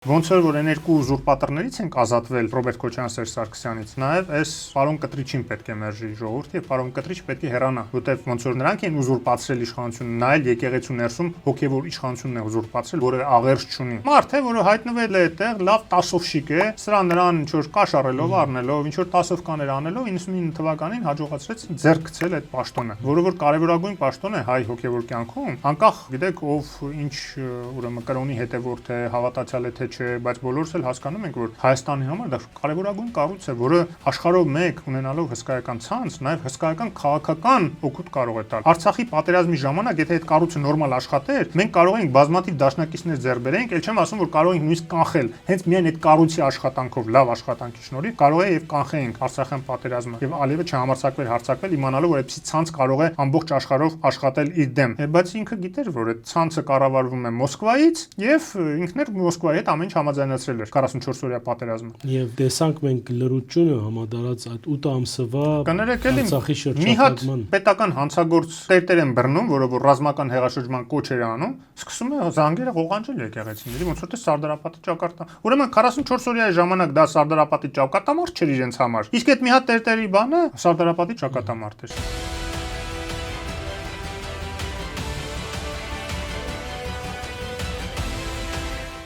Ոնց որ այն երկու ուզուրպատորներից ենք ազատվել Ռոբերտ Քոչարյան, Սերժ Սարգսյանից, նաև այս պարոն Կտրիչին պետք է մերժի ժողովուրդը եւ պարոն Կտրիչ պետք է հեռանա, որտեւ ոնց որ նրանք են ուզուրպացրել իշխանությունը, նա էլ եկեղեցու ներսում հոգեվոր իշխանությունն է ուզուրպացրել, որը աղերս չունի։ Մարդ է, որը հայտնվել է այդտեղ, լավ տասովշիկ է, սրա նրան ինչ որ կաշառելով, առնելով, ինչ որ տասովկաներ անելով 99 թվականին հաջողացրեց ձեռք գցել այդ պաշտոնը, որը որ կարևորագույն պաշտոն է հայ հոգեվոր կյանքում, անկախ գիտեք ով ինչ ուրեմն կրոնի հետևորդ է, հավատացյալ է թե չէ, բայց բոլորս էլ հասկանում ենք, որ Հայաստանի համար դա կարևորագույն կառույց է, որը աշխարհով մեկ ունենալով հսկայական ցանց, նաև հսկայական քաղաքական օգուտ կարող է տալ։ Արցախի պատերազմի ժամանակ, եթե այդ կառույցը նորմալ աշխատեր, մենք կարող էինք բազմաթիվ դաշնակիցներ ձեռք բերենք, ել չեմ ասում, որ կարող ենք նույնիսկ կանխել։ Հենց միայն այդ կառույցի աշխատանքով, լավ աշխատանքի շնորհիվ կարող է եւ կանխեինք Արցախյան պատերազմը եւ Ալիևը չհամարձակվեր հարձակվել, իմանալով, որ այդպիսի ցանց կարող է ամբողջ աշխարհով աշխատել իր դեմ։ Բայց ինքը գիտեր, որ այդ ցանցը կառավարվում է Մոսկվայից եւ ինքն էլ Մոսկվայի հետ ամեն ինչ համաձայնացրել էր 44 օրյա պատերազմը։ Եվ տեսանք մենք լրությունը համադարած այդ 8 ամսվա Արցախի շրջակայքման պետական հանցագործ տերտեր են բռնում, որը որ ռազմական հեղաշրջման կոչ էր անում, սկսում է զանգերը ղողանջել եկեղեցիների, ոնց որ թե Սարդարապետի ճակատա։ Ուրեմն 44 օրյա ժամանակ դա Սարդարապետի ճակատամարտ չէր իրենց համար։ Իսկ այդ մի հատ տերտերի բանը Սարդարապետի ճակատամարտ էր։